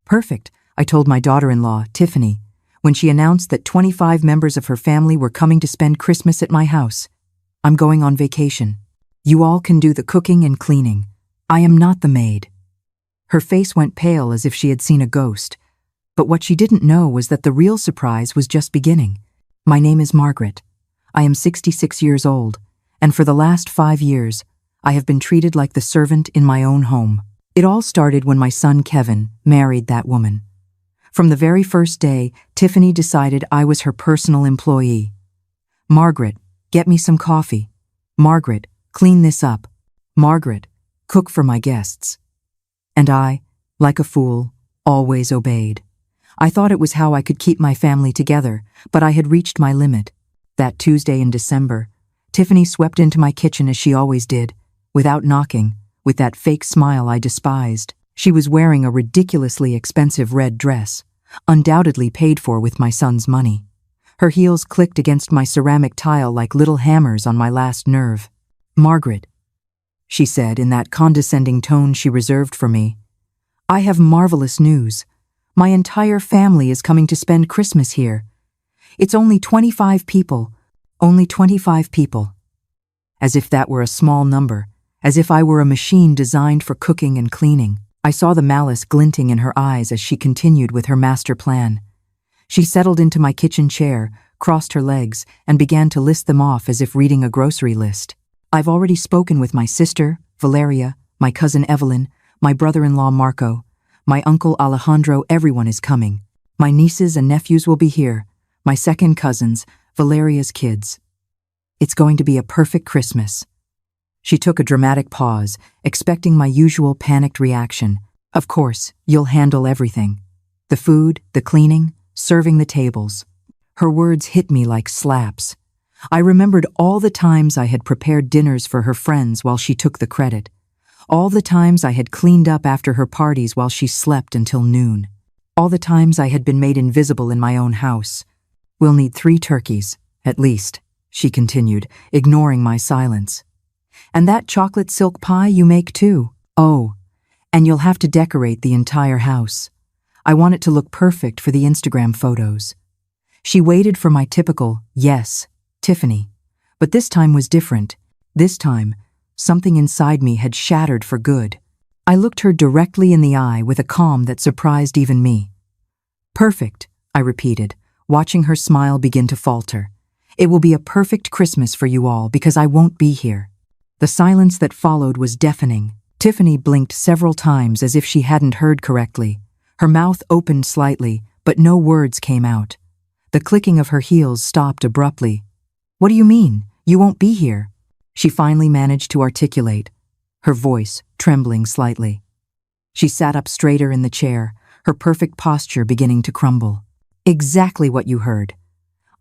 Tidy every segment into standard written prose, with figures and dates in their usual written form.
Perfect, I told my daughter-in-law, Tiffany, when she announced that 25 members of her family were coming to spend Christmas at my house. I'm going on vacation. You all can do the cooking and cleaning. I am not the maid. Her face went pale as if she had seen a ghost. But what she didn't know was that the real surprise was just beginning. My name is Margaret. I am 66 years old, and for the last 5 years, I have been treated like the servant in my own home. It all started when my son Kevin married that woman. From the very first day, Tiffany decided I was her personal employee. Margaret, get me some coffee. Margaret, clean this up. Margaret, cook for my guests. And I, like a fool, always obeyed. I thought it was how I could keep my family together, but I had reached my limit. That Tuesday in December, Tiffany swept into my kitchen as she always did, without knocking, with that fake smile I despised. She was wearing a ridiculously expensive red dress, undoubtedly paid for with my son's money. Her heels clicked against my ceramic tile like little hammers on my last nerve. Margaret, she said in that condescending tone she reserved for me, I have marvelous news. My entire family is coming to spend Christmas here. It's only 25 people. Only 25 people. As if that were a small number, as if I were a machine designed for cooking and cleaning. I saw the malice glinting in her eyes as she continued with her master plan. She settled into my kitchen chair, crossed her legs, and began to list them off as if reading a grocery list. I've already spoken with my sister, Valeria, my cousin Evelyn, my brother-in-law Marco, my uncle Alejandro. Everyone is coming. My nieces and nephews will be here, my second cousins, Valeria's kids. It's going to be a perfect Christmas. She took a dramatic pause, expecting my usual panicked reaction. Of course, you'll handle everything. The food, the cleaning, serving the tables. Her words hit me like slaps. I remembered all the times I had prepared dinners for her friends while she took the credit. All the times I had cleaned up after her parties while she slept until noon. All the times I had been made invisible in my own house. We'll need 3 turkeys, at least, she continued, ignoring my silence. And that chocolate silk pie you make too. Oh, and you'll have to decorate the entire house. I want it to look perfect for the Instagram photos. She waited for my typical, yes, Tiffany. But this time was different. This time, something inside me had shattered for good. I looked her directly in the eye with a calm that surprised even me. Perfect, I repeated, watching her smile begin to falter. It will be a perfect Christmas for you all because I won't be here. The silence that followed was deafening. Tiffany blinked several times as if she hadn't heard correctly. Her mouth opened slightly, but no words came out. The clicking of her heels stopped abruptly. What do you mean? You won't be here? She finally managed to articulate, her voice trembling slightly. She sat up straighter in the chair, her perfect posture beginning to crumble. Exactly what you heard.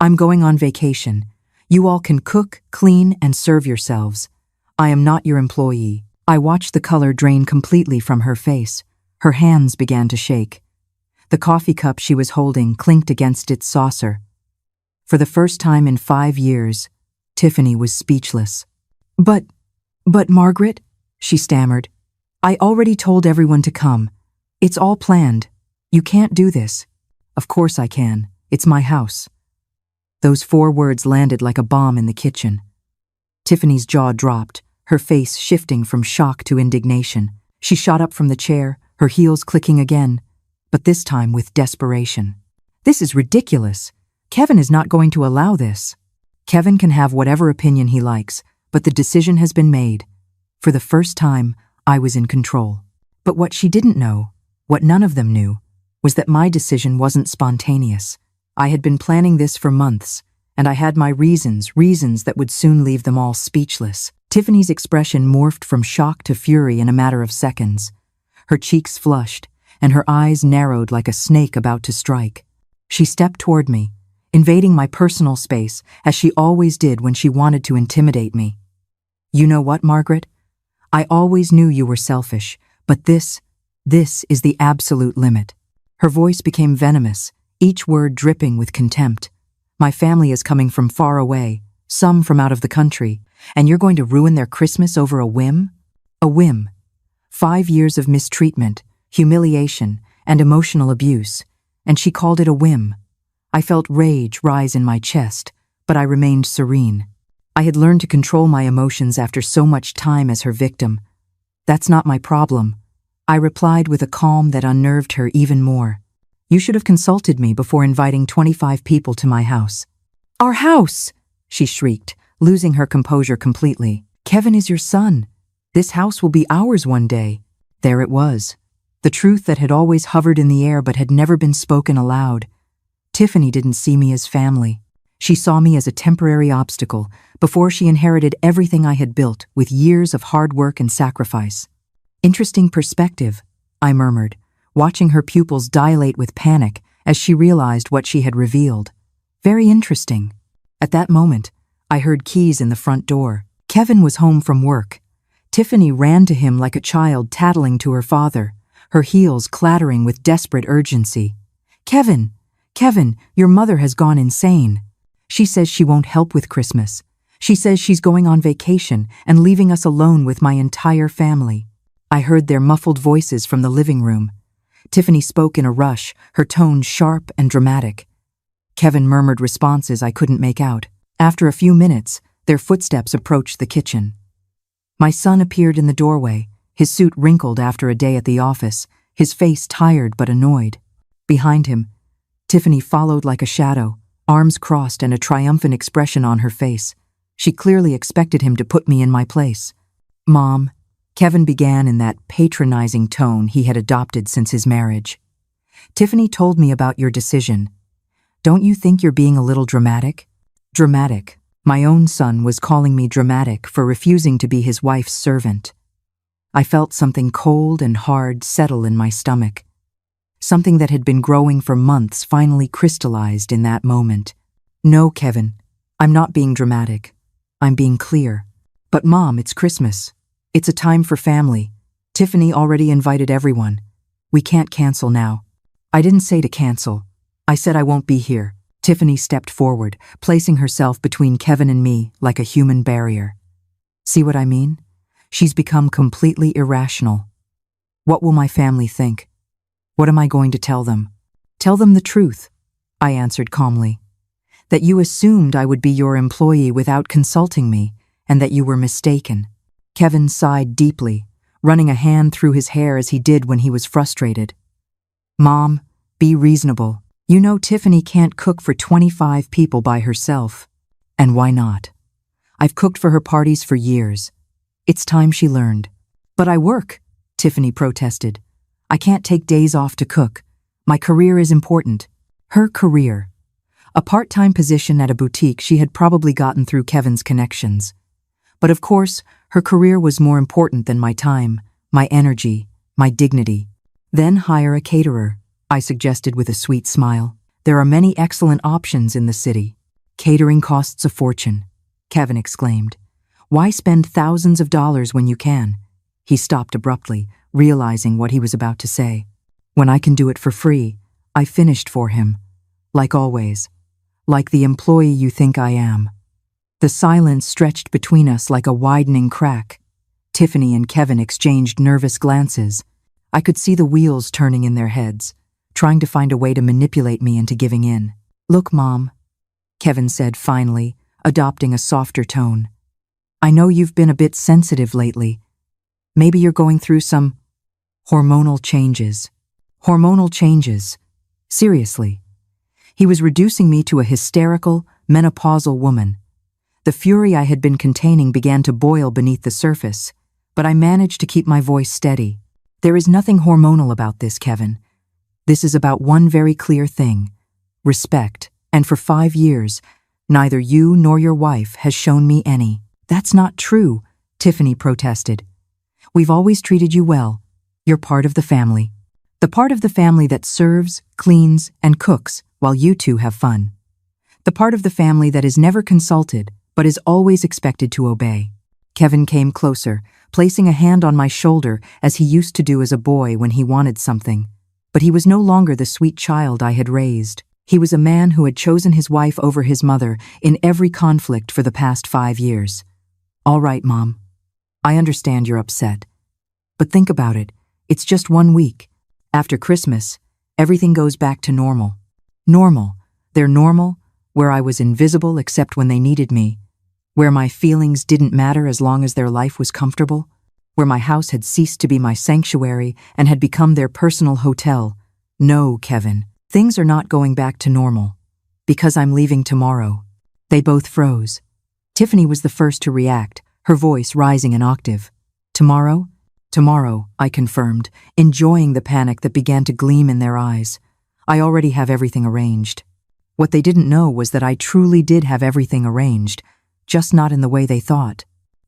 I'm going on vacation. You all can cook, clean, and serve yourselves. I am not your employee. I watched the color drain completely from her face. Her hands began to shake. The coffee cup she was holding clinked against its saucer. For the first time in 5 years, Tiffany was speechless. But Margaret, she stammered. I already told everyone to come. It's all planned. You can't do this. Of course I can. It's my house. Those 4 words landed like a bomb in the kitchen. Tiffany's jaw dropped, her face shifting from shock to indignation. She shot up from the chair, her heels clicking again, but this time with desperation. This is ridiculous. Kevin is not going to allow this. Kevin can have whatever opinion he likes, but the decision has been made. For the first time, I was in control. But what she didn't know, what none of them knew, was that my decision wasn't spontaneous. I had been planning this for months, and I had my reasons that would soon leave them all speechless. Tiffany's expression morphed from shock to fury in a matter of seconds. Her cheeks flushed, and her eyes narrowed like a snake about to strike. She stepped toward me, invading my personal space, as she always did when she wanted to intimidate me. You know what, Margaret? I always knew you were selfish, but this is the absolute limit. Her voice became venomous, each word dripping with contempt. My family is coming from far away, some from out of the country, and you're going to ruin their Christmas over a whim? A whim. 5 years of mistreatment, humiliation, and emotional abuse, and she called it a whim. I felt rage rise in my chest, but I remained serene. I had learned to control my emotions after so much time as her victim. "That's not my problem," I replied with a calm that unnerved her even more. "You should have consulted me before inviting 25 people to my house." "Our house!" she shrieked, losing her composure completely. "Kevin is your son. This house will be ours one day." There it was, the truth that had always hovered in the air but had never been spoken aloud. Tiffany didn't see me as family. She saw me as a temporary obstacle before she inherited everything I had built with years of hard work and sacrifice. "Interesting perspective," I murmured, watching her pupils dilate with panic as she realized what she had revealed. "Very interesting." At that moment, I heard keys in the front door. Kevin was home from work. Tiffany ran to him like a child tattling to her father, her heels clattering with desperate urgency. "Kevin! Kevin, your mother has gone insane. She says she won't help with Christmas. She says she's going on vacation and leaving us alone with my entire family." I heard their muffled voices from the living room. Tiffany spoke in a rush, her tone sharp and dramatic. Kevin murmured responses I couldn't make out. After a few minutes, their footsteps approached the kitchen. My son appeared in the doorway, his suit wrinkled after a day at the office, his face tired but annoyed. Behind him, Tiffany followed like a shadow, arms crossed and a triumphant expression on her face. She clearly expected him to put me in my place. "Mom," Kevin began in that patronizing tone he had adopted since his marriage. "Tiffany told me about your decision. Don't you think you're being a little dramatic?" Dramatic. My own son was calling me dramatic for refusing to be his wife's servant. I felt something cold and hard settle in my stomach. Something that had been growing for months finally crystallized in that moment. "No, Kevin, I'm not being dramatic. I'm being clear. But Mom, it's Christmas. It's a time for family. Tiffany already invited everyone. We can't cancel now." "I didn't say to cancel. I said I won't be here." Tiffany stepped forward, placing herself between Kevin and me like a human barrier. "See what I mean? She's become completely irrational. What will my family think? What am I going to tell them?" "Tell them the truth," I answered calmly. "That you assumed I would be your employee without consulting me, and that you were mistaken." Kevin sighed deeply, running a hand through his hair as he did when he was frustrated. "Mom, be reasonable. You know Tiffany can't cook for 25 people by herself. And why not? I've cooked for her parties for years. It's time she learned." "But I work," Tiffany protested. "I can't take days off to cook. My career is important." Her career. A part-time position at a boutique she had probably gotten through Kevin's connections. But of course, her career was more important than my time, my energy, my dignity. "Then hire a caterer," I suggested with a sweet smile. "There are many excellent options in the city." "Catering costs a fortune," Kevin exclaimed. "Why spend thousands of dollars when you can?" He stopped abruptly, realizing what he was about to say. "When I can do it for free," I finished for him. "Like always. Like the employee you think I am." The silence stretched between us like a widening crack. Tiffany and Kevin exchanged nervous glances. I could see the wheels turning in their heads, trying to find a way to manipulate me into giving in. "Look, Mom," Kevin said finally, adopting a softer tone. "I know you've been a bit sensitive lately. Maybe you're going through some hormonal changes." Hormonal changes. Seriously. He was reducing me to a hysterical, menopausal woman. The fury I had been containing began to boil beneath the surface, but I managed to keep my voice steady. "There is nothing hormonal about this, Kevin. This is about one very clear thing: respect, and for 5 years, neither you nor your wife has shown me any." "That's not true," Tiffany protested. "We've always treated you well. You're part of the family. The part of the family that serves, cleans, and cooks while you two have fun. The part of the family that is never consulted, but is always expected to obey." Kevin came closer, placing a hand on my shoulder as he used to do as a boy when he wanted something. But he was no longer the sweet child I had raised. He was a man who had chosen his wife over his mother in every conflict for the past 5 years. "All right, Mom. I understand you're upset. But think about it. It's just 1 week. After Christmas, everything goes back to normal. Normal. They're normal, where I was invisible except when they needed me, where my feelings didn't matter as long as their life was comfortable, where my house had ceased to be my sanctuary and had become their personal hotel. No, Kevin, things are not going back to normal. Because I'm leaving tomorrow. They both froze. Tiffany was the first to react, her voice rising an octave. Tomorrow? Tomorrow, I confirmed, enjoying the panic that began to gleam in their eyes. I already have everything arranged. What they didn't know was that I truly did have everything arranged, just not in the way they thought.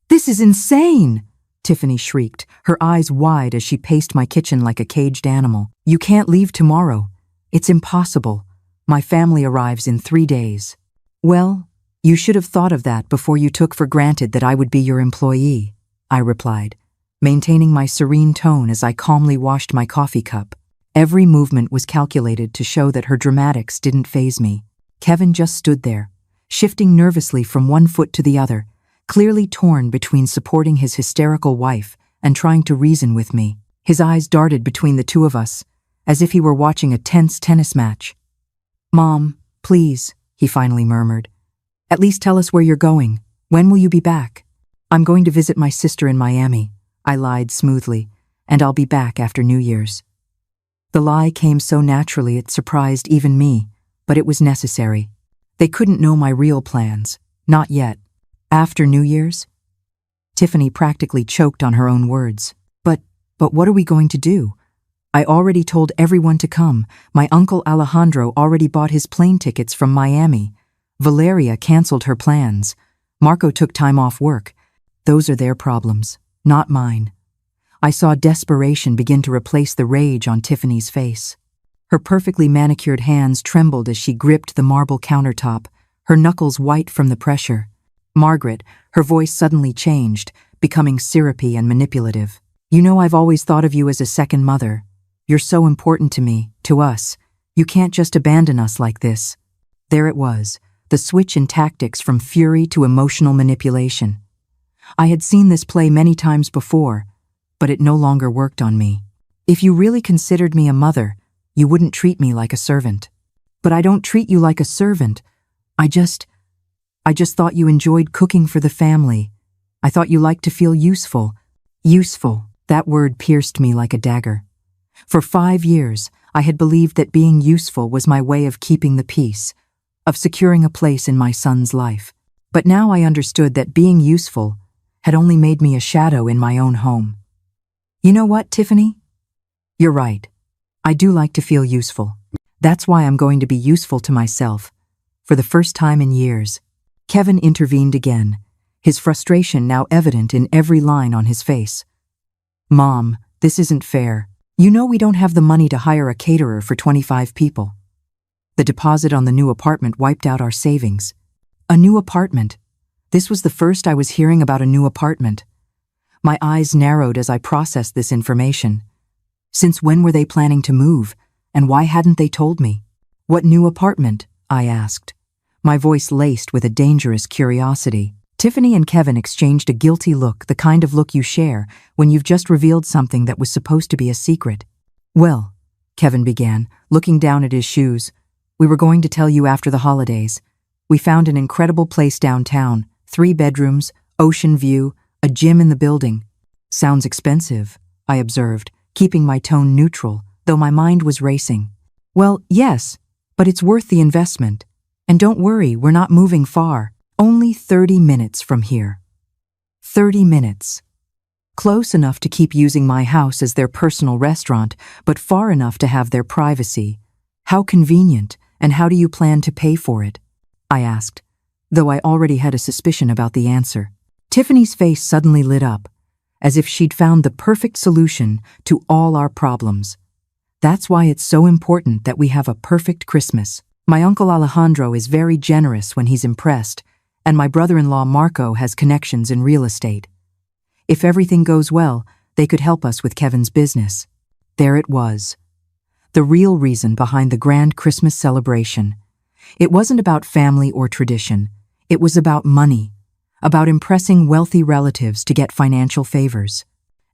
This is insane! Tiffany shrieked, her eyes wide as she paced my kitchen like a caged animal. You can't leave tomorrow. It's impossible. My family arrives in 3 days. Well, you should have thought of that before you took for granted that I would be your employee, I replied, maintaining my serene tone as I calmly washed my coffee cup. Every movement was calculated to show that her dramatics didn't faze me. Kevin just stood there, shifting nervously from one foot to the other, clearly torn between supporting his hysterical wife and trying to reason with me. His eyes darted between the two of us, as if he were watching a tense tennis match. Mom, please, he finally murmured. At least tell us where you're going. When will you be back? I'm going to visit my sister in Miami, I lied smoothly, and I'll be back after New Year's. The lie came so naturally it surprised even me, but it was necessary. They couldn't know my real plans, not yet. After New Year's? Tiffany practically choked on her own words. But what are we going to do? I already told everyone to come. My uncle Alejandro already bought his plane tickets from Miami. Valeria canceled her plans. Marco took time off work. Those are their problems, not mine. I saw desperation begin to replace the rage on Tiffany's face. Her perfectly manicured hands trembled as she gripped the marble countertop, her knuckles white from the pressure. Margaret, her voice suddenly changed, becoming syrupy and manipulative. You know I've always thought of you as a second mother. You're so important to me, to us. You can't just abandon us like this. There it was, the switch in tactics from fury to emotional manipulation. I had seen this play many times before, but it no longer worked on me. If you really considered me a mother, you wouldn't treat me like a servant. But I don't treat you like a servant. I just thought you enjoyed cooking for the family. I thought you liked to feel useful. Useful, that word pierced me like a dagger. For 5 years, I had believed that being useful was my way of keeping the peace, of securing a place in my son's life. But now I understood that being useful had only made me a shadow in my own home. You know what, Tiffany? You're right. I do like to feel useful. That's why I'm going to be useful to myself, for the first time in years. Kevin intervened again, his frustration now evident in every line on his face. Mom, this isn't fair. You know we don't have the money to hire a caterer for 25 people. The deposit on the new apartment wiped out our savings. A new apartment. This was the first I was hearing about a new apartment. My eyes narrowed as I processed this information. Since when were they planning to move, and why hadn't they told me? What new apartment? I asked, my voice laced with a dangerous curiosity. Tiffany and Kevin exchanged a guilty look, the kind of look you share when you've just revealed something that was supposed to be a secret. Well, Kevin began, looking down at his shoes, we were going to tell you after the holidays. We found an incredible place downtown, 3 bedrooms, ocean view, a gym in the building. Sounds expensive, I observed, keeping my tone neutral, though my mind was racing. Well, yes, but it's worth the investment. And don't worry, we're not moving far. Only 30 minutes from here. 30 minutes. Close enough to keep using my house as their personal restaurant, but far enough to have their privacy. How convenient, and how do you plan to pay for it? I asked, though I already had a suspicion about the answer. Tiffany's face suddenly lit up, as if she'd found the perfect solution to all our problems. That's why it's so important that we have a perfect Christmas. My uncle Alejandro is very generous when he's impressed, and my brother-in-law Marco has connections in real estate. If everything goes well, they could help us with Kevin's business. There it was. The real reason behind the grand Christmas celebration. It wasn't about family or tradition. It was about money, about impressing wealthy relatives to get financial favors.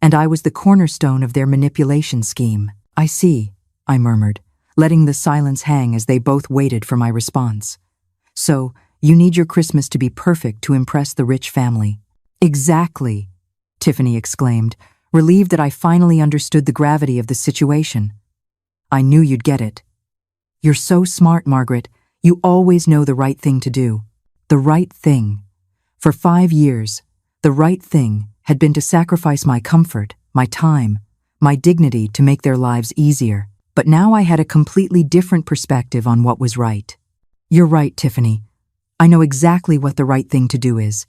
And I was the cornerstone of their manipulation scheme. I see, I murmured, letting the silence hang as they both waited for my response. So, you need your Christmas to be perfect to impress the rich family. Exactly, Tiffany exclaimed, relieved that I finally understood the gravity of the situation. I knew you'd get it. You're so smart, Margaret. You always know the right thing to do. The right thing. For 5 years, the right thing had been to sacrifice my comfort, my time, my dignity to make their lives easier. But now I had a completely different perspective on what was right. You're right, Tiffany. I know exactly what the right thing to do is.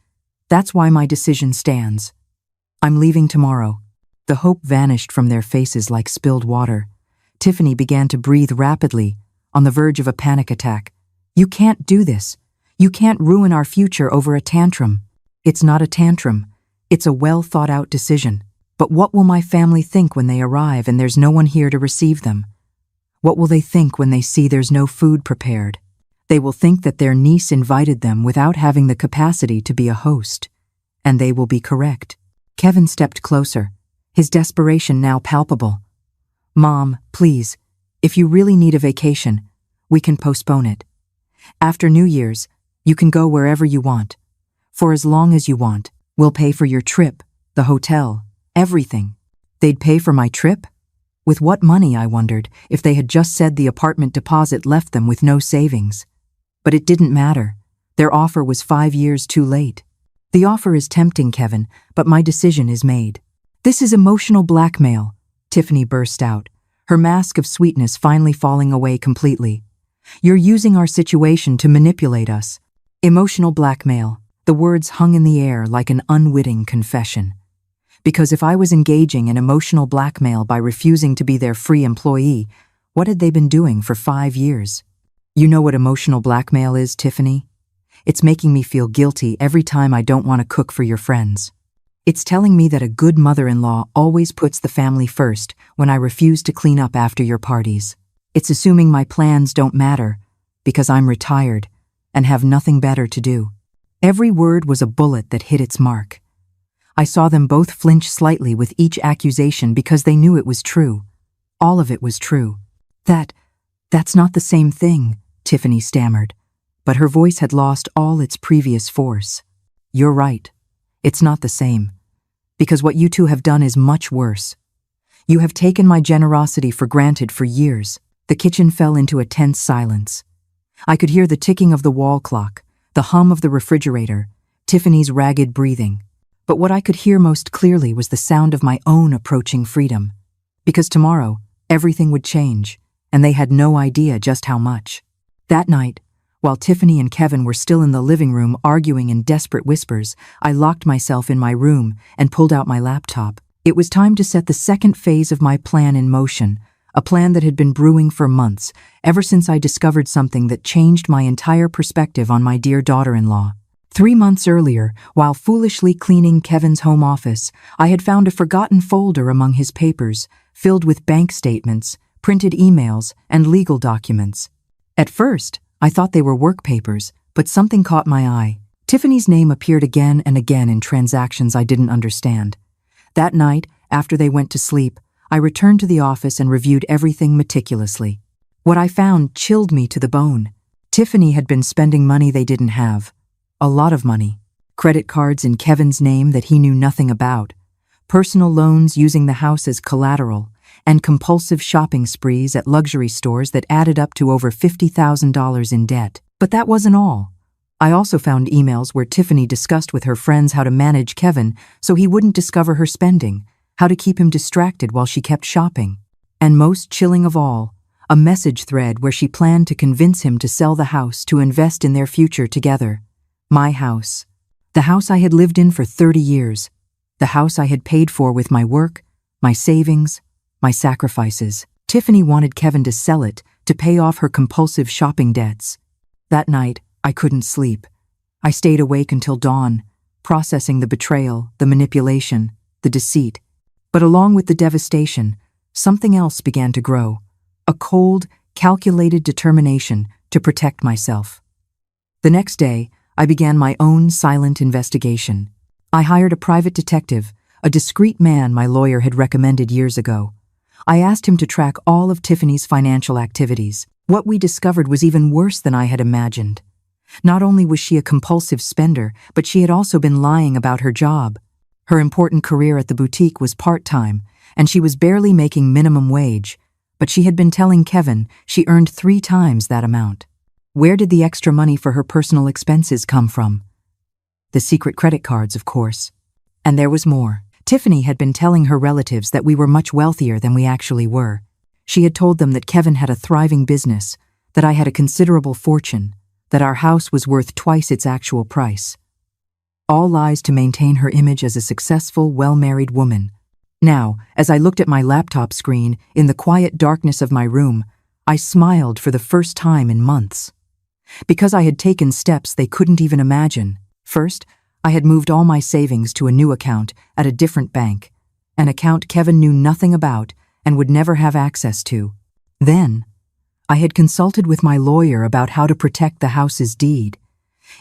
That's why my decision stands. I'm leaving tomorrow. The hope vanished from their faces like spilled water. Tiffany began to breathe rapidly, on the verge of a panic attack. You can't do this. You can't ruin our future over a tantrum. It's not a tantrum. It's a well-thought-out decision. But what will my family think when they arrive and there's no one here to receive them? What will they think when they see there's no food prepared? They will think that their niece invited them without having the capacity to be a host. And they will be correct. Kevin stepped closer, his desperation now palpable. Mom, please, if you really need a vacation, we can postpone it. After New Year's, you can go wherever you want. For as long as you want, we'll pay for your trip, the hotel, everything. They'd pay for my trip? With what money, I wondered, if they had just said the apartment deposit left them with no savings. But it didn't matter. Their offer was 5 years too late. The offer is tempting, Kevin, but my decision is made. This is emotional blackmail, Tiffany burst out, her mask of sweetness finally falling away completely. You're using our situation to manipulate us. Emotional blackmail. The words hung in the air like an unwitting confession. Because if I was engaging in emotional blackmail by refusing to be their free employee, what had they been doing for 5 years? You know what emotional blackmail is, Tiffany? It's making me feel guilty every time I don't want to cook for your friends. It's telling me that a good mother-in-law always puts the family first when I refuse to clean up after your parties. It's assuming my plans don't matter because I'm retired and have nothing better to do. Every word was a bullet that hit its mark. I saw them both flinch slightly with each accusation because they knew it was true. All of it was true. That's not the same thing, Tiffany stammered, but her voice had lost all its previous force. You're right. It's not the same. Because what you two have done is much worse. You have taken my generosity for granted for years. The kitchen fell into a tense silence. I could hear the ticking of the wall clock, the hum of the refrigerator, Tiffany's ragged breathing. But what I could hear most clearly was the sound of my own approaching freedom. Because tomorrow, everything would change, and they had no idea just how much. That night, while Tiffany and Kevin were still in the living room arguing in desperate whispers, I locked myself in my room and pulled out my laptop. It was time to set the second phase of my plan in motion, a plan that had been brewing for months, ever since I discovered something that changed my entire perspective on my dear daughter-in-law. 3 months earlier, while foolishly cleaning Kevin's home office, I had found a forgotten folder among his papers, filled with bank statements, printed emails, and legal documents. At first, I thought they were work papers, but something caught my eye. Tiffany's name appeared again and again in transactions I didn't understand. That night, after they went to sleep, I returned to the office and reviewed everything meticulously. What I found chilled me to the bone. Tiffany had been spending money they didn't have. A lot of money. Credit cards in Kevin's name that he knew nothing about. Personal loans using the house as collateral, and compulsive shopping sprees at luxury stores that added up to over $50,000 in debt. But that wasn't all. I also found emails where Tiffany discussed with her friends how to manage Kevin so he wouldn't discover her spending, how to keep him distracted while she kept shopping. And most chilling of all, a message thread where she planned to convince him to sell the house to invest in their future together. My house. The house I had lived in for 30 years. The house I had paid for with my work, my savings, my sacrifices. Tiffany wanted Kevin to sell it to pay off her compulsive shopping debts. That night, I couldn't sleep. I stayed awake until dawn, processing the betrayal, the manipulation, the deceit. But along with the devastation, something else began to grow. A cold, calculated determination to protect myself. The next day, I began my own silent investigation. I hired a private detective, a discreet man my lawyer had recommended years ago. I asked him to track all of Tiffany's financial activities. What we discovered was even worse than I had imagined. Not only was she a compulsive spender, but she had also been lying about her job. Her important career at the boutique was part-time, and she was barely making minimum wage, but she had been telling Kevin she earned 3 times that amount. Where did the extra money for her personal expenses come from? The secret credit cards, of course. And there was more. Tiffany had been telling her relatives that we were much wealthier than we actually were. She had told them that Kevin had a thriving business, that I had a considerable fortune, that our house was worth twice its actual price. All lies to maintain her image as a successful, well-married woman. Now, as I looked at my laptop screen in the quiet darkness of my room, I smiled for the first time in months. Because I had taken steps they couldn't even imagine. First, I had moved all my savings to a new account at a different bank, an account Kevin knew nothing about and would never have access to. Then, I had consulted with my lawyer about how to protect the house's deed.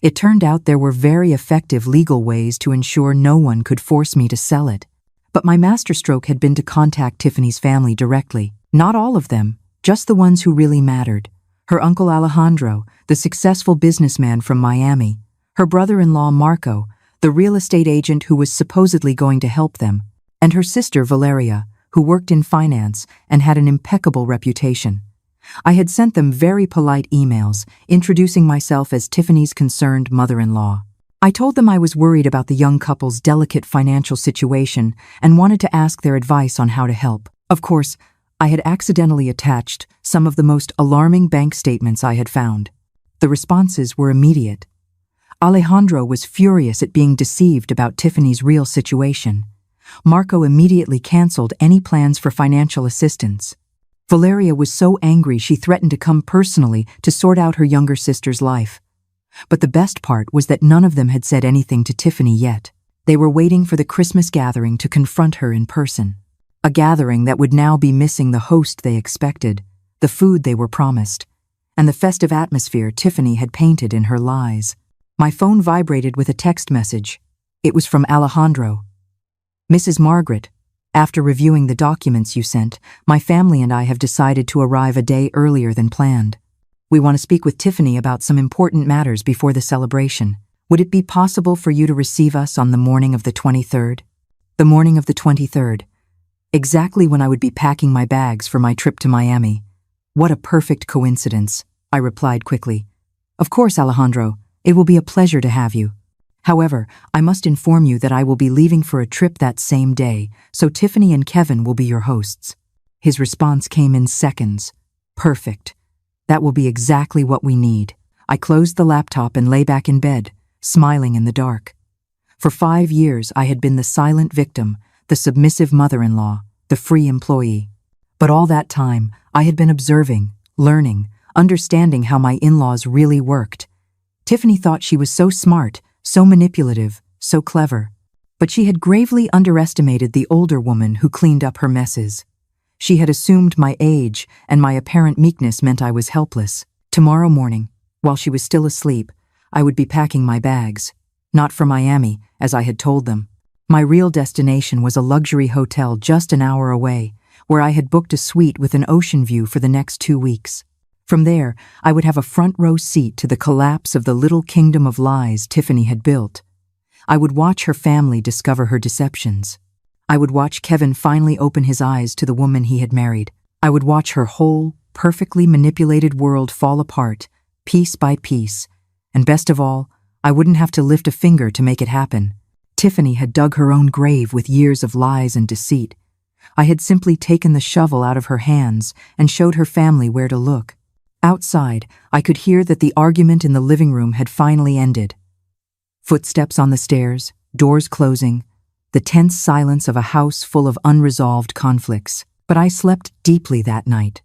It turned out there were very effective legal ways to ensure no one could force me to sell it. But my masterstroke had been to contact Tiffany's family directly. Not all of them, just the ones who really mattered. Her uncle Alejandro, the successful businessman from Miami, her brother-in-law Marco, the real estate agent who was supposedly going to help them, and her sister Valeria, who worked in finance and had an impeccable reputation. I had sent them very polite emails, introducing myself as Tiffany's concerned mother-in-law. I told them I was worried about the young couple's delicate financial situation and wanted to ask their advice on how to help. Of course, I had accidentally attached some of the most alarming bank statements I had found. The responses were immediate. Alejandro was furious at being deceived about Tiffany's real situation. Marco immediately canceled any plans for financial assistance. Valeria was so angry she threatened to come personally to sort out her younger sister's life. But the best part was that none of them had said anything to Tiffany yet. They were waiting for the Christmas gathering to confront her in person. A gathering that would now be missing the host they expected, the food they were promised, and the festive atmosphere Tiffany had painted in her lies. My phone vibrated with a text message. It was from Alejandro. Mrs. Margaret, after reviewing the documents you sent, my family and I have decided to arrive a day earlier than planned. We want to speak with Tiffany about some important matters before the celebration. Would it be possible for you to receive us on the morning of the 23rd? The morning of the 23rd. Exactly when I would be packing my bags for my trip to Miami. What a perfect coincidence, I replied quickly. Of course, Alejandro. It will be a pleasure to have you. However, I must inform you that I will be leaving for a trip that same day, so Tiffany and Kevin will be your hosts. His response came in seconds. Perfect. That will be exactly what we need. I closed the laptop and lay back in bed, smiling in the dark. For 5 years, I had been the silent victim, the submissive mother-in-law, the free employee. But all that time, I had been observing, learning, understanding how my in-laws really worked. Tiffany thought she was so smart, so manipulative, so clever. But she had gravely underestimated the older woman who cleaned up her messes. She had assumed my age, and my apparent meekness meant I was helpless. Tomorrow morning, while she was still asleep, I would be packing my bags. Not for Miami, as I had told them. My real destination was a luxury hotel just an hour away, where I had booked a suite with an ocean view for the next 2 weeks. From there, I would have a front-row seat to the collapse of the little kingdom of lies Tiffany had built. I would watch her family discover her deceptions. I would watch Kevin finally open his eyes to the woman he had married. I would watch her whole, perfectly manipulated world fall apart, piece by piece. And best of all, I wouldn't have to lift a finger to make it happen. Tiffany had dug her own grave with years of lies and deceit. I had simply taken the shovel out of her hands and showed her family where to look. Outside, I could hear that the argument in the living room had finally ended. Footsteps on the stairs, doors closing, the tense silence of a house full of unresolved conflicts. But I slept deeply that night.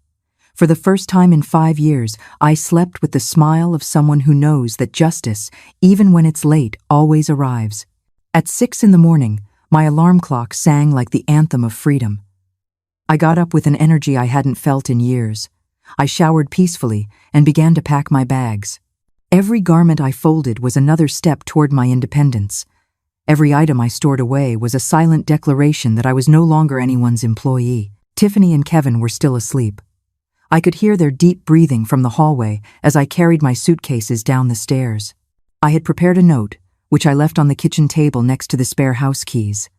For the first time in 5 years, I slept with the smile of someone who knows that justice, even when it's late, always arrives. At 6 in the morning, my alarm clock sang like the anthem of freedom. I got up with an energy I hadn't felt in years. I showered peacefully and began to pack my bags. Every garment I folded was another step toward my independence. Every item I stored away was a silent declaration that I was no longer anyone's employee. Tiffany and Kevin were still asleep. I could hear their deep breathing from the hallway as I carried my suitcases down the stairs. I had prepared a note, which I left on the kitchen table next to the spare house keys.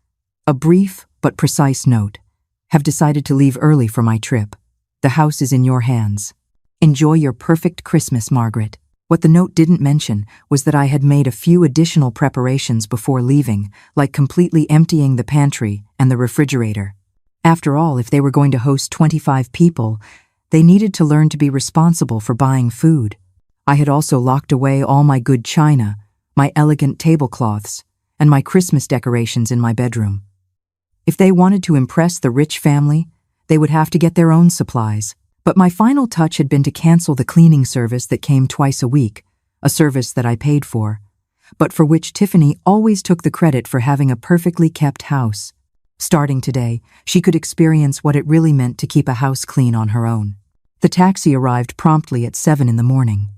A brief but precise note. Have decided to leave early for my trip. The house is in your hands. Enjoy your perfect Christmas, Margaret. What the note didn't mention was that I had made a few additional preparations before leaving, like completely emptying the pantry and the refrigerator. After all, if they were going to host 25 people, they needed to learn to be responsible for buying food. I had also locked away all my good china, my elegant tablecloths, and my Christmas decorations in my bedroom. If they wanted to impress the rich family, they would have to get their own supplies. But my final touch had been to cancel the cleaning service that came twice a week, a service that I paid for, but for which Tiffany always took the credit for having a perfectly kept house. Starting today, she could experience what it really meant to keep a house clean on her own. The taxi arrived promptly at 7 in the morning.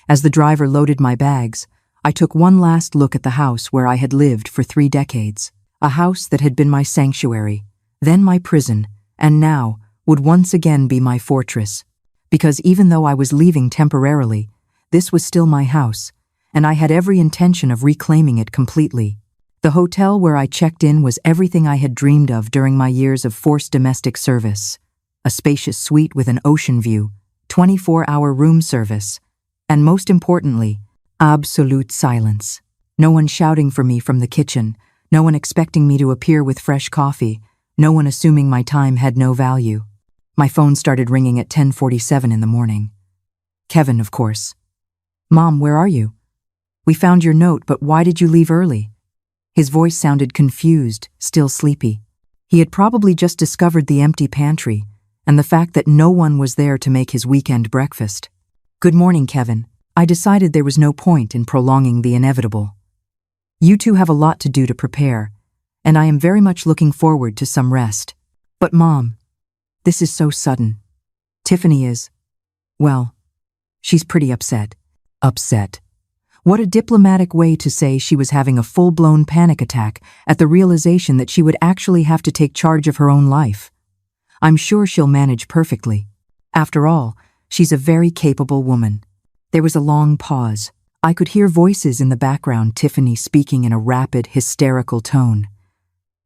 As the driver loaded my bags, I took one last look at the house where I had lived for 3 decades. A house that had been my sanctuary, then my prison, and now would once again be my fortress. Because even though I was leaving temporarily, this was still my house, and I had every intention of reclaiming it completely. The hotel where I checked in was everything I had dreamed of during my years of forced domestic service. A spacious suite with an ocean view, 24-hour room service, and most importantly, absolute silence. No one shouting for me from the kitchen, no one expecting me to appear with fresh coffee, no one assuming my time had no value. My phone started ringing at 10:47 in the morning. Kevin, of course. Mom, where are you? We found your note, but why did you leave early? His voice sounded confused, still sleepy. He had probably just discovered the empty pantry and the fact that no one was there to make his weekend breakfast. Good morning, Kevin. I decided there was no point in prolonging the inevitable. You two have a lot to do to prepare, and I am very much looking forward to some rest. But Mom, this is so sudden. Tiffany is, well, she's pretty upset. Upset. What a diplomatic way to say she was having a full-blown panic attack at the realization that she would actually have to take charge of her own life. I'm sure she'll manage perfectly. After all, she's a very capable woman. There was a long pause. I could hear voices in the background, Tiffany speaking in a rapid, hysterical tone.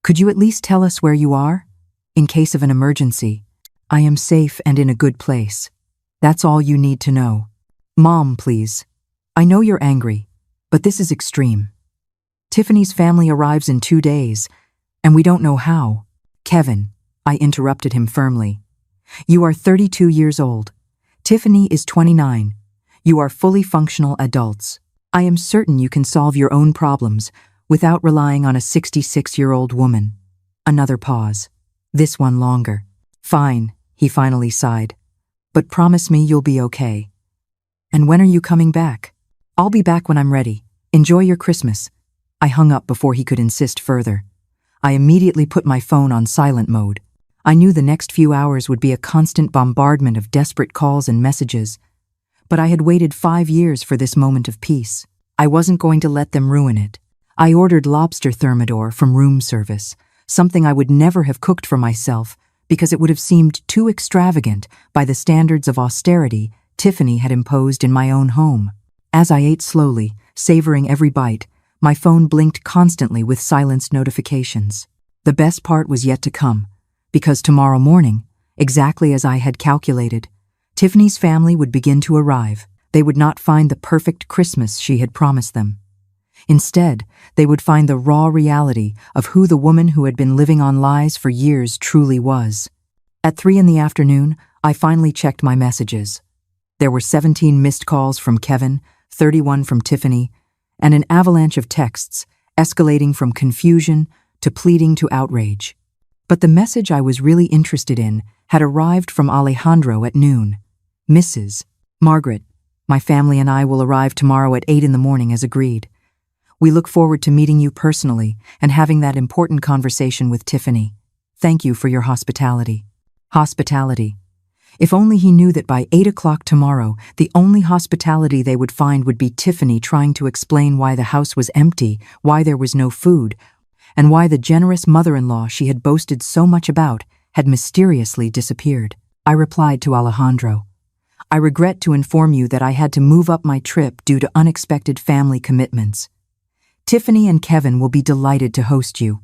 Could you at least tell us where you are? In case of an emergency. I am safe and in a good place. That's all you need to know. Mom, please. I know you're angry, but this is extreme. Tiffany's family arrives in 2 days, and we don't know how. Kevin, I interrupted him firmly. You are 32 years old. Tiffany is 29. You are fully functional adults. I am certain you can solve your own problems without relying on a 66-year-old woman. Another pause. This one longer. Fine, he finally sighed. But promise me you'll be okay. And when are you coming back? I'll be back when I'm ready. Enjoy your Christmas. I hung up before he could insist further. I immediately put my phone on silent mode. I knew the next few hours would be a constant bombardment of desperate calls and messages. But I had waited 5 years for this moment of peace. I wasn't going to let them ruin it. I ordered lobster thermidor from room service, something I would never have cooked for myself because it would have seemed too extravagant by the standards of austerity Tiffany had imposed in my own home. As I ate slowly, savoring every bite, my phone blinked constantly with silenced notifications. The best part was yet to come, because tomorrow morning, exactly as I had calculated, Tiffany's family would begin to arrive. They would not find the perfect Christmas she had promised them. Instead, they would find the raw reality of who the woman who had been living on lies for years truly was. At 3 in the afternoon, I finally checked my messages. There were 17 missed calls from Kevin, 31 from Tiffany, and an avalanche of texts, escalating from confusion to pleading to outrage. But the message I was really interested in had arrived from Alejandro at noon. Mrs. Margaret, my family and I will arrive tomorrow at 8 in the morning as agreed. We look forward to meeting you personally and having that important conversation with Tiffany. Thank you for your hospitality. Hospitality. If only he knew that by 8 o'clock tomorrow, the only hospitality they would find would be Tiffany trying to explain why the house was empty, why there was no food, and why the generous mother-in-law she had boasted so much about had mysteriously disappeared. I replied to Alejandro, "I regret to inform you that I had to move up my trip due to unexpected family commitments. Tiffany and Kevin will be delighted to host you.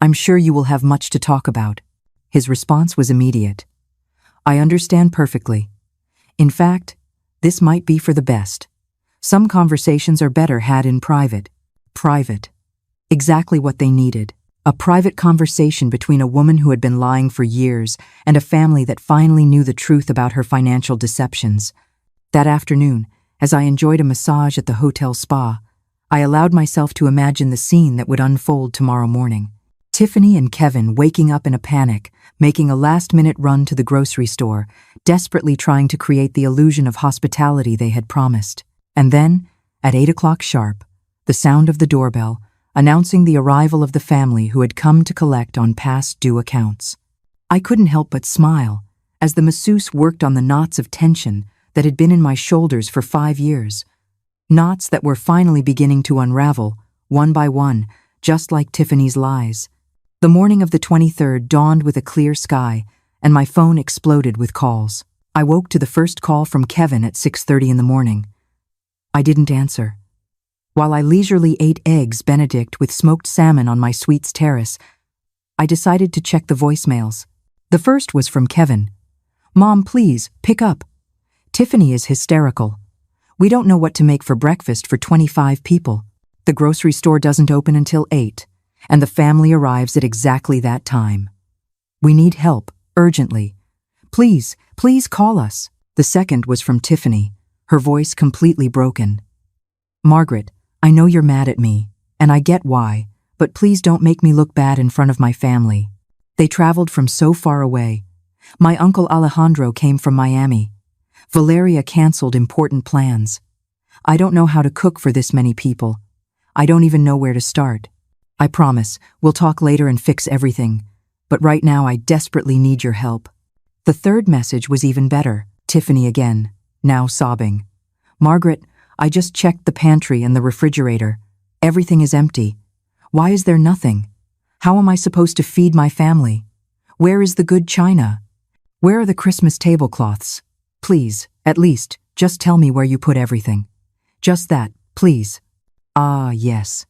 I'm sure you will have much to talk about." His response was immediate. "I understand perfectly. In fact, this might be for the best. Some conversations are better had in private." Private. Exactly what they needed. A private conversation between a woman who had been lying for years and a family that finally knew the truth about her financial deceptions. That afternoon, as I enjoyed a massage at the hotel spa, I allowed myself to imagine the scene that would unfold tomorrow morning. Tiffany and Kevin waking up in a panic, making a last-minute run to the grocery store, desperately trying to create the illusion of hospitality they had promised. And then, at 8 o'clock sharp, the sound of the doorbell, announcing the arrival of the family who had come to collect on past due accounts. I couldn't help but smile as the masseuse worked on the knots of tension that had been in my shoulders for 5 years. Knots that were finally beginning to unravel, one by one, just like Tiffany's lies. The morning of the 23rd dawned with a clear sky, and my phone exploded with calls. I woke to the first call from Kevin at 6:30 in the morning. I didn't answer. While I leisurely ate eggs Benedict with smoked salmon on my suite's terrace, I decided to check the voicemails. The first was from Kevin. "Mom, please, pick up. Tiffany is hysterical. We don't know what to make for breakfast for 25 people. The grocery store doesn't open until 8, and the family arrives at exactly that time. We need help, urgently. Please, please call us." The second was from Tiffany, her voice completely broken. "Margaret, I know you're mad at me, and I get why, but please don't make me look bad in front of my family. They traveled from so far away. My uncle Alejandro came from Miami. Valeria canceled important plans. I don't know how to cook for this many people. I don't even know where to start. I promise, we'll talk later and fix everything, but right now I desperately need your help." The third message was even better. Tiffany again, now sobbing. "Margaret, I just checked the pantry and the refrigerator. Everything is empty. Why is there nothing? How am I supposed to feed my family? Where is the good china? Where are the Christmas tablecloths? Please, at least, just tell me where you put everything. Just that, please." Ah, yes.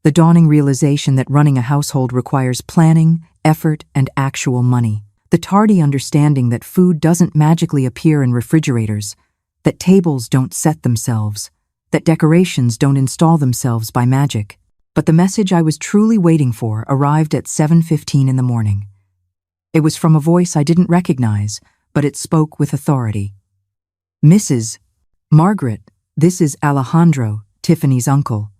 The dawning realization that running a household requires planning, effort, and actual money. The tardy understanding that food doesn't magically appear in refrigerators, that tables don't set themselves, that decorations don't install themselves by magic. But the message I was truly waiting for arrived at 7:15 in the morning. It was from a voice I didn't recognize, but it spoke with authority. "Mrs. Margaret, this is Alejandro, Tiffany's uncle.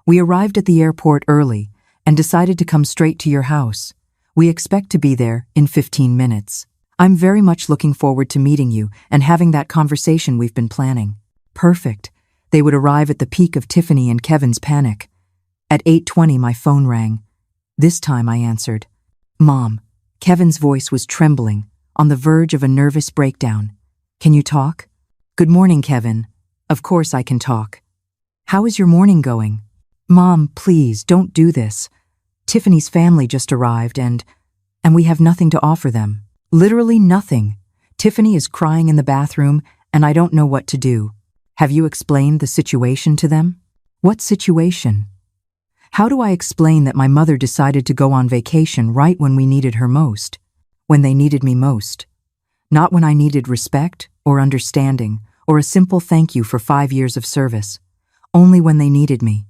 We arrived at the airport early and decided to come straight to your house. We expect to be there in 15 minutes. I'm very much looking forward to meeting you and having that conversation we've been planning." Perfect. They would arrive at the peak of Tiffany and Kevin's panic. At 8:20 my phone rang. This time I answered. "Mom." Kevin's voice was trembling, on the verge of a nervous breakdown. "Can you talk?" "Good morning, Kevin. Of course I can talk. How is your morning going?" "Mom, please, don't do this. Tiffany's family just arrived and we have nothing to offer them. Literally nothing. Tiffany is crying in the bathroom and I don't know what to do. Have you explained the situation to them?" "What situation? How do I explain that my mother decided to go on vacation right when we needed her most? When they needed me most? Not when I needed respect or understanding or a simple thank you for 5 years of service. Only when they needed me.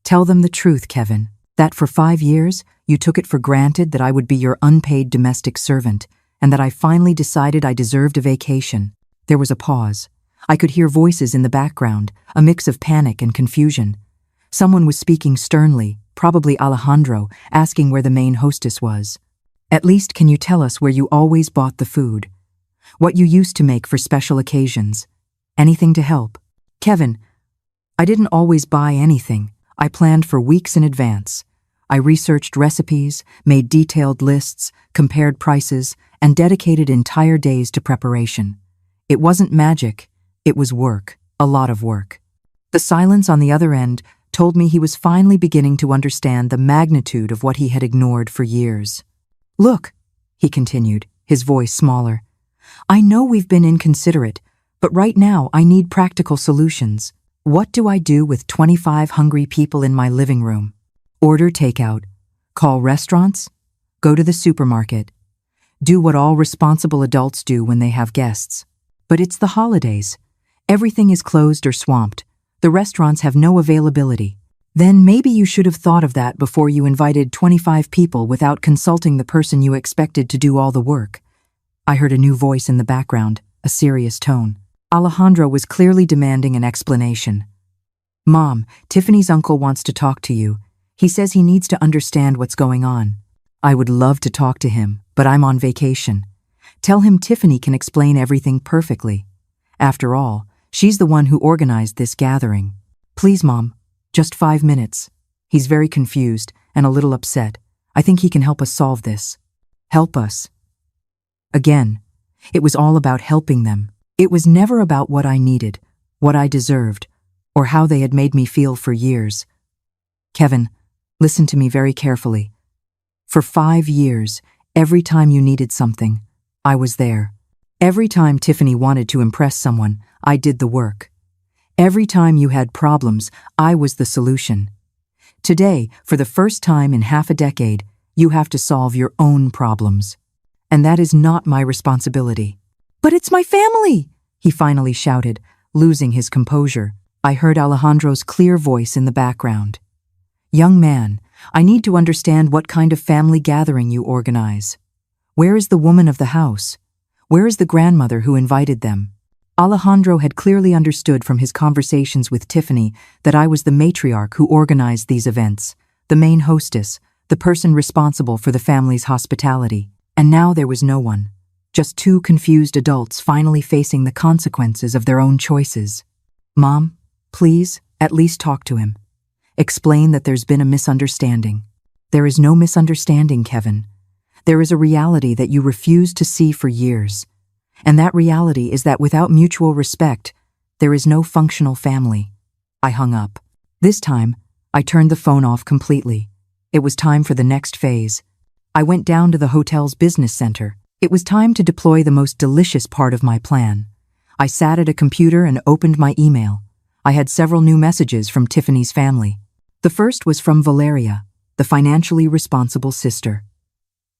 Tell them the truth, Kevin, that for 5 years you took it for granted that I would be your unpaid domestic servant and that I finally decided I deserved a vacation." There was a pause. I could hear voices in the background, a mix of panic and confusion. Someone was speaking sternly, probably Alejandro, asking where the main hostess was. "At least can you tell us where you always bought the food? What you used to make for special occasions? Anything to help?" "Kevin, I didn't always buy anything. I planned for weeks in advance. I researched recipes, made detailed lists, compared prices, and dedicated entire days to preparation. It wasn't magic, it was work, a lot of work." The silence on the other end told me he was finally beginning to understand the magnitude of what he had ignored for years. "Look, he continued, his voice smaller. I know we've been inconsiderate, but right now I need practical solutions. What do I do with 25 hungry people in my living room? Order takeout, call restaurants, go to the supermarket, do what all responsible adults do when they have guests. But it's the holidays. Everything is closed or swamped. The restaurants have no availability. Then maybe you should have thought of that before you invited 25 people without consulting the person you expected to do all the work. I heard a new voice in the background, a serious tone. Alejandro was clearly demanding an explanation. Mom, Tiffany's uncle wants to talk to you. He says he needs to understand what's going on. I would love to talk to him, but I'm on vacation. Tell him Tiffany can explain everything perfectly. After all, she's the one who organized this gathering. Please, Mom, just 5 minutes. He's very confused and a little upset. I think he can help us solve this. Help us. Again, it was all about helping them. It was never about what I needed, what I deserved, or how they had made me feel for years. Kevin, listen to me very carefully. For 5 years, every time you needed something, I was there. Every time Tiffany wanted to impress someone, I did the work. Every time you had problems, I was the solution. Today, for the first time in half a decade, you have to solve your own problems. And that is not my responsibility. But it's my family, he finally shouted, losing his composure. I heard Alejandro's clear voice in the background. Young man, I need to understand what kind of family gathering you organize. Where is the woman of the house? Where is the grandmother who invited them? Alejandro had clearly understood from his conversations with Tiffany that I was the matriarch who organized these events, the main hostess, the person responsible for the family's hospitality. And now there was no one. Just 2 confused adults finally facing the consequences of their own choices. Mom, please, at least talk to him. Explain that there's been a misunderstanding. There is no misunderstanding, Kevin. There is a reality that you refused to see for years. And that reality is that without mutual respect, there is no functional family. I hung up. This time, I turned the phone off completely. It was time for the next phase. I went down to the hotel's business center. It was time to deploy the most delicious part of my plan. I sat at a computer and opened my email. I had several new messages from Tiffany's family. The first was from Valeria, the financially responsible sister.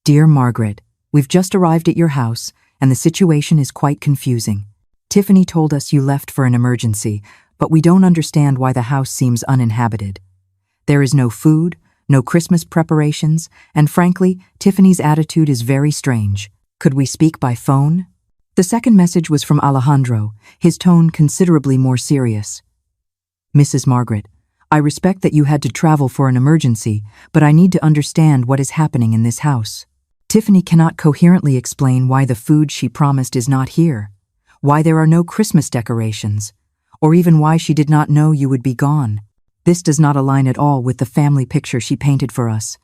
Dear Margaret, we've just arrived at your house, and the situation is quite confusing. Tiffany told us you left for an emergency, but we don't understand why the house seems uninhabited. There is no food, no Christmas preparations, and frankly, Tiffany's attitude is very strange. Could we speak by phone? The second message was from Alejandro, his tone considerably more serious. Mrs. Margaret, I respect that you had to travel for an emergency, but I need to understand what is happening in this house. Tiffany cannot coherently explain why the food she promised is not here, why there are no Christmas decorations, or even why she did not know you would be gone. This does not align at all with the family picture she painted for us.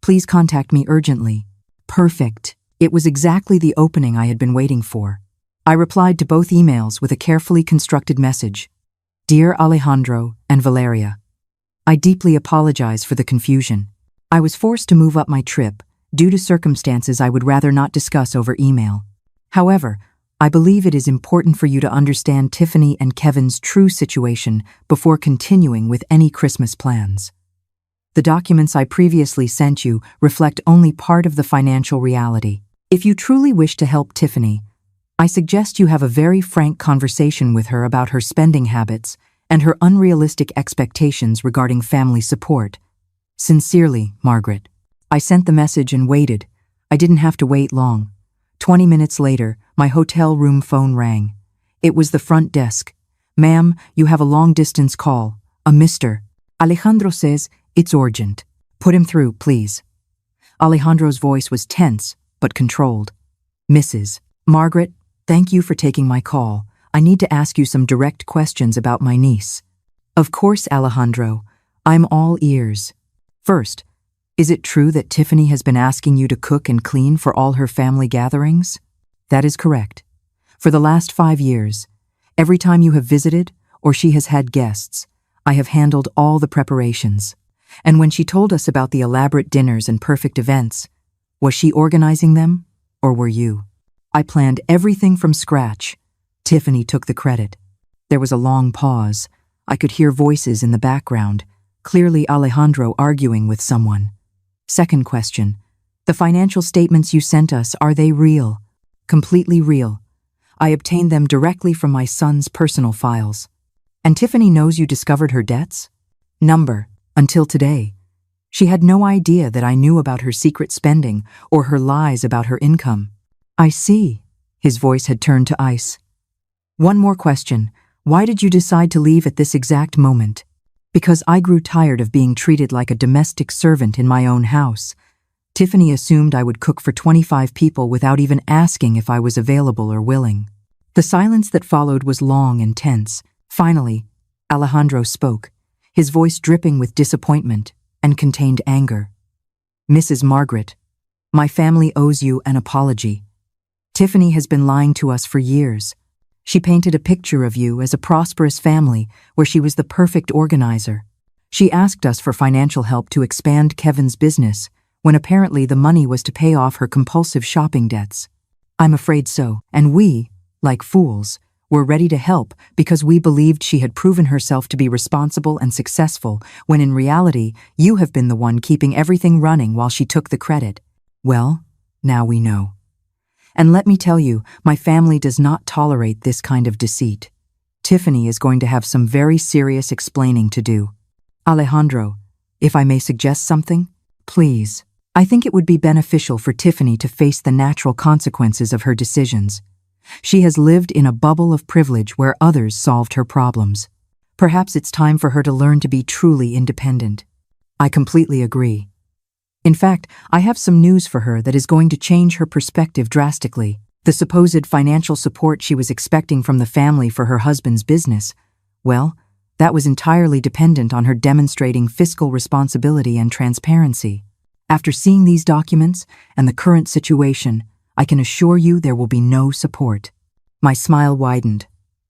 Please contact me urgently. Perfect. It was exactly the opening I had been waiting for. I replied to both emails with a carefully constructed message. Dear Alejandro and Valeria, I deeply apologize for the confusion. I was forced to move up my trip due to circumstances I would rather not discuss over email. However, I believe it is important for you to understand Tiffany and Kevin's true situation before continuing with any Christmas plans. The documents I previously sent you reflect only part of the financial reality. If you truly wish to help Tiffany, I suggest you have a very frank conversation with her about her spending habits and her unrealistic expectations regarding family support. Sincerely, Margaret. I sent the message and waited. I didn't have to wait long. 20 minutes later, my hotel room phone rang. It was the front desk. Ma'am, you have a long-distance call. A Mr. Alejandro says it's urgent. Put him through, please. Alejandro's voice was tense, but controlled. Mrs. Margaret, thank you for taking my call. I need to ask you some direct questions about my niece. Of course, Alejandro. I'm all ears. First, is it true that Tiffany has been asking you to cook and clean for all her family gatherings? That is correct. For the last 5 years, every time you have visited or she has had guests, I have handled all the preparations. And when she told us about the elaborate dinners and perfect events, was she organizing them Or were you? I planned everything from scratch. Tiffany took the credit. There was a long pause. I could hear voices in the background, clearly Alejandro arguing with someone. Second question. The financial statements you sent us, are they real? Completely real. I obtained them directly from my son's personal files. And Tiffany knows you discovered her debts? Number. Until today. She had no idea that I knew about her secret spending or her lies about her income. I see. His voice had turned to ice. One more question. Why did you decide to leave at this exact moment? Because I grew tired of being treated like a domestic servant in my own house. Tiffany assumed I would cook for 25 people without even asking if I was available or willing. The silence that followed was long and tense. Finally, Alejandro spoke, his voice dripping with disappointment and contained anger. Mrs. Margaret, my family owes you an apology. Tiffany has been lying to us for years. She painted a picture of you as a prosperous family where she was the perfect organizer. She asked us for financial help to expand Kevin's business, when apparently the money was to pay off her compulsive shopping debts. I'm afraid so, and we, like fools, were ready to help because we believed she had proven herself to be responsible and successful, when in reality, you have been the one keeping everything running while she took the credit. Well, now we know. And let me tell you, my family does not tolerate this kind of deceit. Tiffany is going to have some very serious explaining to do. Alejandro, if I may suggest something, please. I think it would be beneficial for Tiffany to face the natural consequences of her decisions. She has lived in a bubble of privilege where others solved her problems. Perhaps it's time for her to learn to be truly independent. I completely agree. In fact, I have some news for her that is going to change her perspective drastically. The supposed financial support she was expecting from the family for her husband's business, well, that was entirely dependent on her demonstrating fiscal responsibility and transparency. After seeing these documents and the current situation, I can assure you there will be no support. My smile widened.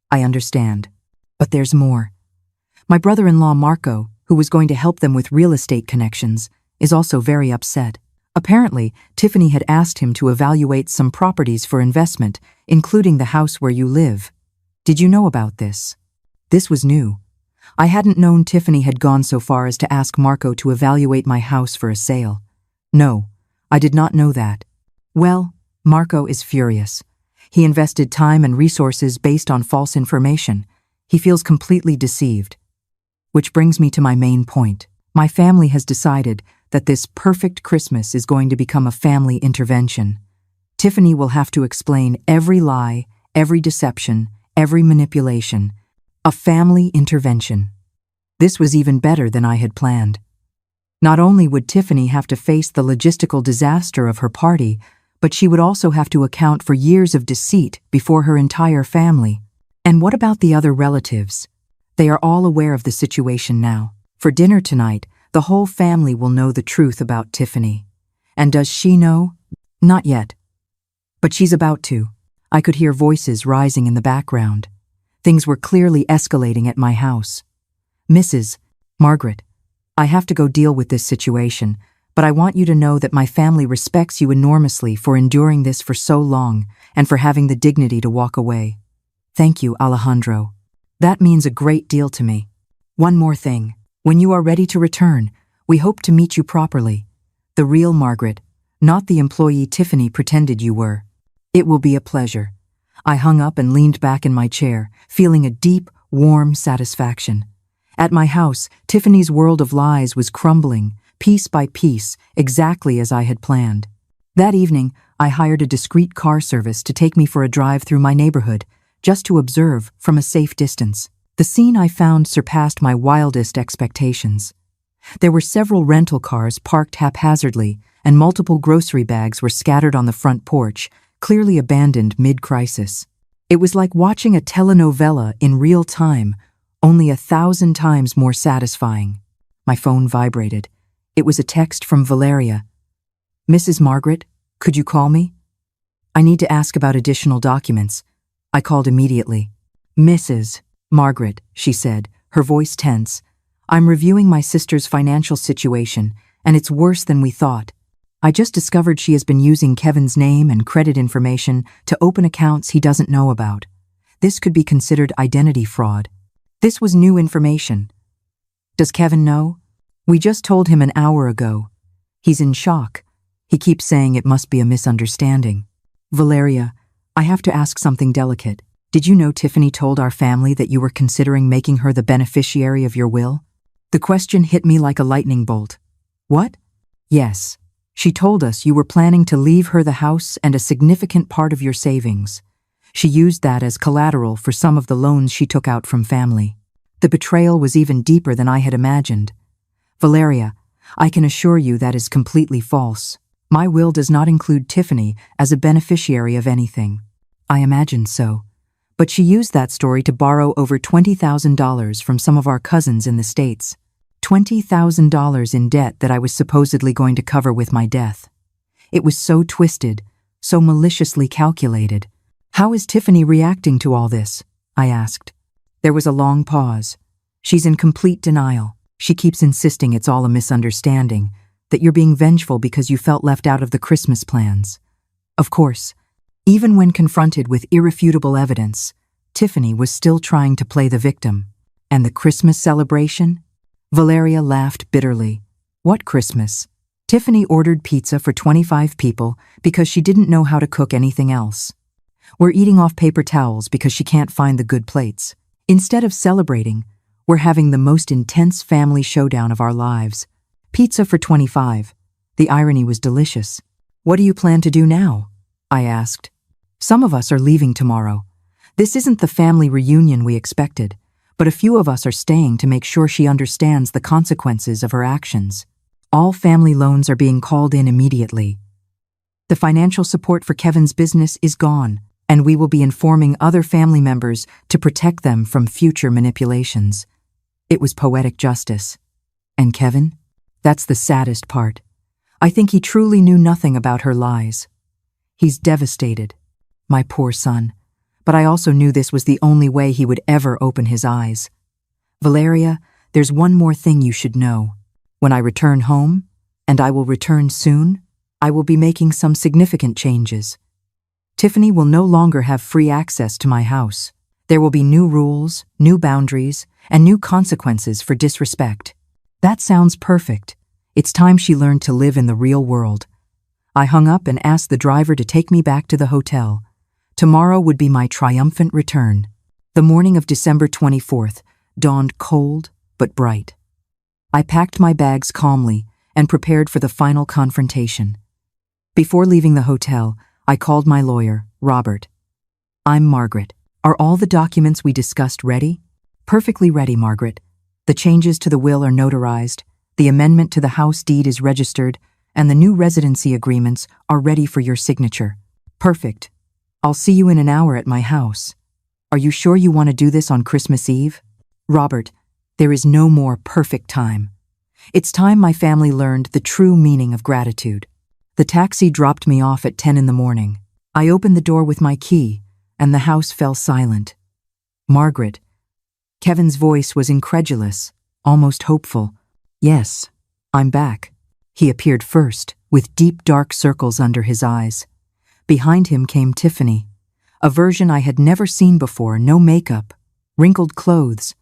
I understand. But there's more. My brother-in-law Marco, who was going to help them with real estate connections, is also very upset. Apparently, Tiffany had asked him to evaluate some properties for investment, including the house where you live. Did you know about this? This was new. I hadn't known Tiffany had gone so far as to ask Marco to evaluate my house for a sale. No, I did not know that. Well, Marco is furious. He invested time and resources based on false information. He feels completely deceived. Which brings me to my main point. My family has decided that this perfect Christmas is going to become a family intervention. Tiffany will have to explain every lie, every deception, every manipulation. A family intervention. This was even better than I had planned. Not only would Tiffany have to face the logistical disaster of her party, but she would also have to account for years of deceit before her entire family. And what about the other relatives? They are all aware of the situation now. For dinner tonight, the whole family will know the truth about Tiffany. And does she know? Not yet. But she's about to. I could hear voices rising in the background. Things were clearly escalating at my house. Mrs. Margaret, I have to go deal with this situation, but I want you to know that my family respects you enormously for enduring this for so long and for having the dignity to walk away. Thank you, Alejandro. That means a great deal to me. One more thing. When you are ready to return, we hope to meet you properly. The real Margaret, not the employee Tiffany pretended you were. It will be a pleasure. I hung up and leaned back in my chair, feeling a deep, warm satisfaction. At my house, Tiffany's world of lies was crumbling, piece by piece, exactly as I had planned. That evening, I hired a discreet car service to take me for a drive through my neighborhood, just to observe from a safe distance. The scene I found surpassed my wildest expectations. There were several rental cars parked haphazardly, and multiple grocery bags were scattered on the front porch, clearly abandoned mid-crisis. It was like watching a telenovela in real time, only 1,000 times more satisfying. My phone vibrated. It was a text from Valeria. Mrs. Margaret, could you call me? I need to ask about additional documents. I called immediately. Mrs. Margaret, she said, her voice tense. I'm reviewing my sister's financial situation, and it's worse than we thought. I just discovered she has been using Kevin's name and credit information to open accounts he doesn't know about. This could be considered identity fraud. This was new information. Does Kevin know? We just told him an hour ago. He's in shock. He keeps saying it must be a misunderstanding. Valeria, I have to ask something delicate. Did you know Tiffany told our family that you were considering making her the beneficiary of your will? The question hit me like a lightning bolt. What? Yes. She told us you were planning to leave her the house and a significant part of your savings. She used that as collateral for some of the loans she took out from family. The betrayal was even deeper than I had imagined. Valeria, I can assure you that is completely false. My will does not include Tiffany as a beneficiary of anything. I imagined so. But she used that story to borrow over $20,000 from some of our cousins in the States. $20,000 in debt that I was supposedly going to cover with my death. It was so twisted, so maliciously calculated. How is Tiffany reacting to all this? I asked. There was a long pause. She's in complete denial. She keeps insisting it's all a misunderstanding, that you're being vengeful because you felt left out of the Christmas plans. Of course, even when confronted with irrefutable evidence, Tiffany was still trying to play the victim. And the Christmas celebration? Valeria laughed bitterly. What Christmas? Tiffany ordered pizza for 25 people because she didn't know how to cook anything else. We're eating off paper towels because she can't find the good plates. Instead of celebrating, we're having the most intense family showdown of our lives. Pizza for 25. The irony was delicious. What do you plan to do now? I asked. Some of us are leaving tomorrow. This isn't the family reunion we expected, but a few of us are staying to make sure she understands the consequences of her actions. All family loans are being called in immediately. The financial support for Kevin's business is gone, and we will be informing other family members to protect them from future manipulations. It was poetic justice. And Kevin? That's the saddest part. I think he truly knew nothing about her lies. He's devastated. My poor son. But I also knew this was the only way he would ever open his eyes. Valeria, there's one more thing you should know. When I return home, and I will return soon, I will be making some significant changes. Tiffany will no longer have free access to my house. There will be new rules, new boundaries, and new consequences for disrespect. That sounds perfect. It's time she learned to live in the real world. I hung up and asked the driver to take me back to the hotel. Tomorrow would be my triumphant return. The morning of December 24th dawned cold but bright. I packed my bags calmly and prepared for the final confrontation. Before leaving the hotel, I called my lawyer, Robert. I'm Margaret. Are all the documents we discussed ready? Perfectly ready, Margaret. The changes to the will are notarized, the amendment to the house deed is registered, and the new residency agreements are ready for your signature. Perfect. I'll see you in an hour at my house. Are you sure you want to do this on Christmas Eve? Robert, there is no more perfect time. It's time my family learned the true meaning of gratitude. The taxi dropped me off at 10 in the morning. I opened the door with my key, and the house fell silent. Margaret. Kevin's voice was incredulous, almost hopeful. Yes, I'm back. He appeared first, with deep dark circles under his eyes. Behind him came Tiffany, a version I had never seen before, no makeup, wrinkled clothes,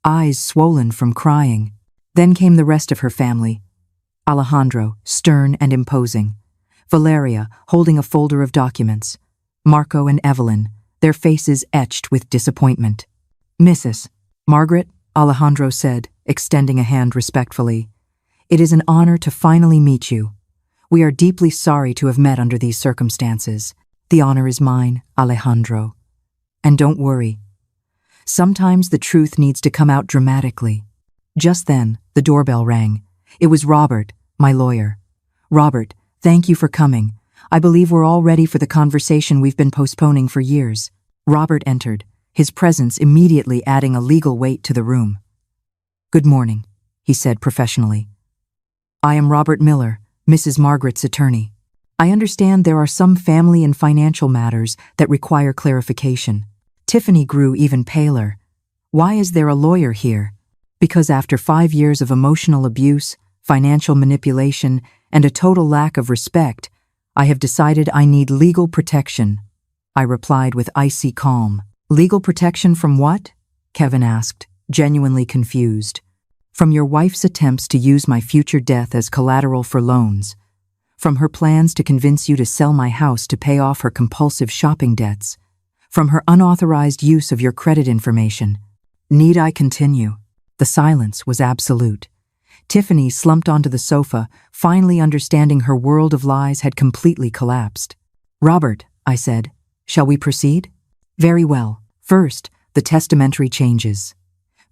eyes swollen from crying. Then came the rest of her family. Alejandro, stern and imposing. Valeria, holding a folder of documents. Marco and Evelyn, their faces etched with disappointment. Mrs. Margaret, Alejandro said, extending a hand respectfully. It is an honor to finally meet you. We are deeply sorry to have met under these circumstances. The honor is mine, Alejandro. And don't worry. Sometimes the truth needs to come out dramatically. Just then, the doorbell rang. It was Robert, my lawyer. Robert, thank you for coming. I believe we're all ready for the conversation we've been postponing for years. Robert entered, his presence immediately adding a legal weight to the room. Good morning, he said professionally. I am Robert Miller, Mrs. Margaret's attorney. I understand there are some family and financial matters that require clarification. Tiffany grew even paler. Why is there a lawyer here? Because after 5 years of emotional abuse, financial manipulation, and a total lack of respect, I have decided I need legal protection, I replied with icy calm. Legal protection from what? Kevin asked, genuinely confused. From your wife's attempts to use my future death as collateral for loans. From her plans to convince you to sell my house to pay off her compulsive shopping debts. From her unauthorized use of your credit information. Need I continue? The silence was absolute. Tiffany slumped onto the sofa, finally understanding her world of lies had completely collapsed. Robert, I said, shall we proceed? Very well. First, the testamentary changes.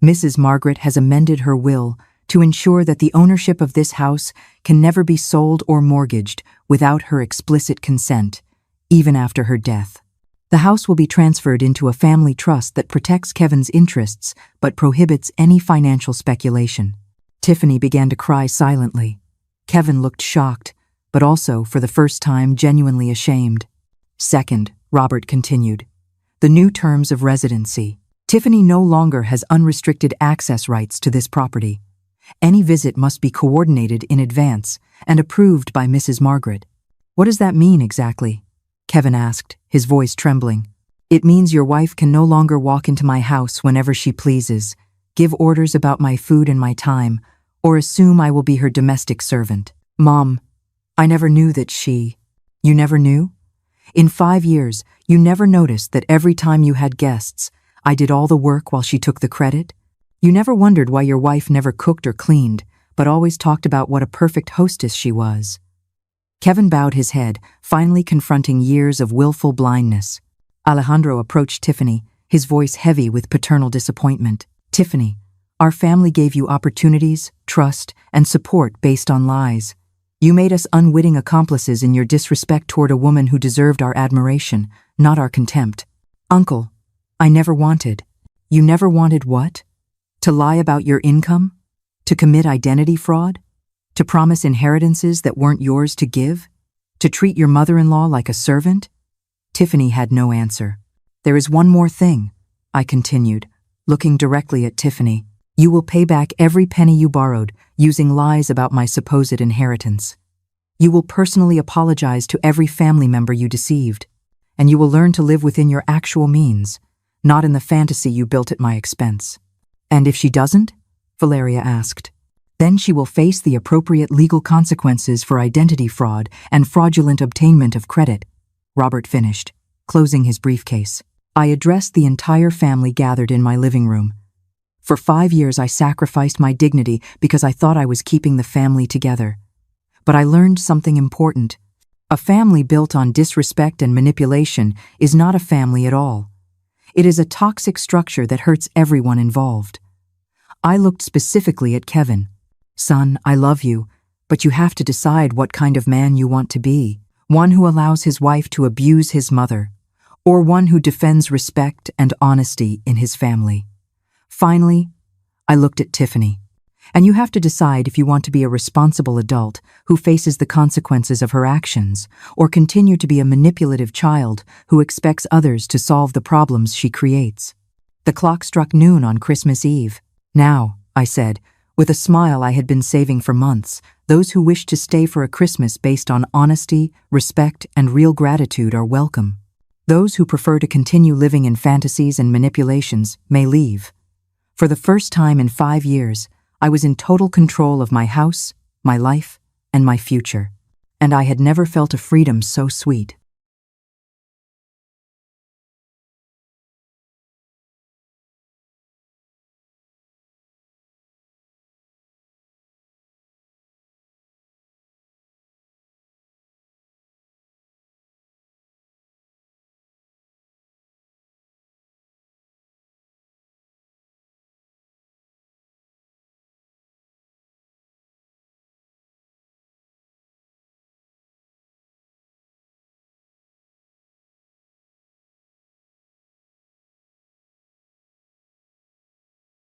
Mrs. Margaret has amended her will to ensure that the ownership of this house can never be sold or mortgaged without her explicit consent, even after her death. The house will be transferred into a family trust that protects Kevin's interests but prohibits any financial speculation. Tiffany began to cry silently. Kevin looked shocked, but also, for the first time, genuinely ashamed. Second, Robert continued, the new terms of residency. Tiffany no longer has unrestricted access rights to this property. Any visit must be coordinated in advance and approved by Mrs. Margaret. What does that mean exactly? Kevin asked, his voice trembling. It means your wife can no longer walk into my house whenever she pleases, give orders about my food and my time, or assume I will be her domestic servant. Mom, I never knew that she... You never knew? In 5 years, you never noticed that every time you had guests, I did all the work while she took the credit? You never wondered why your wife never cooked or cleaned, but always talked about what a perfect hostess she was. Kevin bowed his head, finally confronting years of willful blindness. Alejandro approached Tiffany, his voice heavy with paternal disappointment. Tiffany, our family gave you opportunities, trust, and support based on lies. You made us unwitting accomplices in your disrespect toward a woman who deserved our admiration, not our contempt. Uncle, I never wanted. You never wanted what? To lie about your income? To commit identity fraud? To promise inheritances that weren't yours to give? To treat your mother-in-law like a servant? Tiffany had no answer. There is one more thing, I continued, looking directly at Tiffany. You will pay back every penny you borrowed, using lies about my supposed inheritance. You will personally apologize to every family member you deceived, and you will learn to live within your actual means, not in the fantasy you built at my expense. And if she doesn't? Valeria asked. Then she will face the appropriate legal consequences for identity fraud and fraudulent obtainment of credit, Robert finished, closing his briefcase. I addressed the entire family gathered in my living room. For 5 years I sacrificed my dignity because I thought I was keeping the family together. But I learned something important. A family built on disrespect and manipulation is not a family at all. It is a toxic structure that hurts everyone involved. I looked specifically at Kevin. Son, I love you, but you have to decide what kind of man you want to be. One who allows his wife to abuse his mother, or one who defends respect and honesty in his family. Finally, I looked at Tiffany. And you have to decide if you want to be a responsible adult who faces the consequences of her actions, or continue to be a manipulative child who expects others to solve the problems she creates. The clock struck noon on Christmas Eve. Now, I said, with a smile I had been saving for months, those who wish to stay for a Christmas based on honesty, respect, and real gratitude are welcome. Those who prefer to continue living in fantasies and manipulations may leave. For the first time in 5 years, I was in total control of my house, my life, and my future. And I had never felt a freedom so sweet.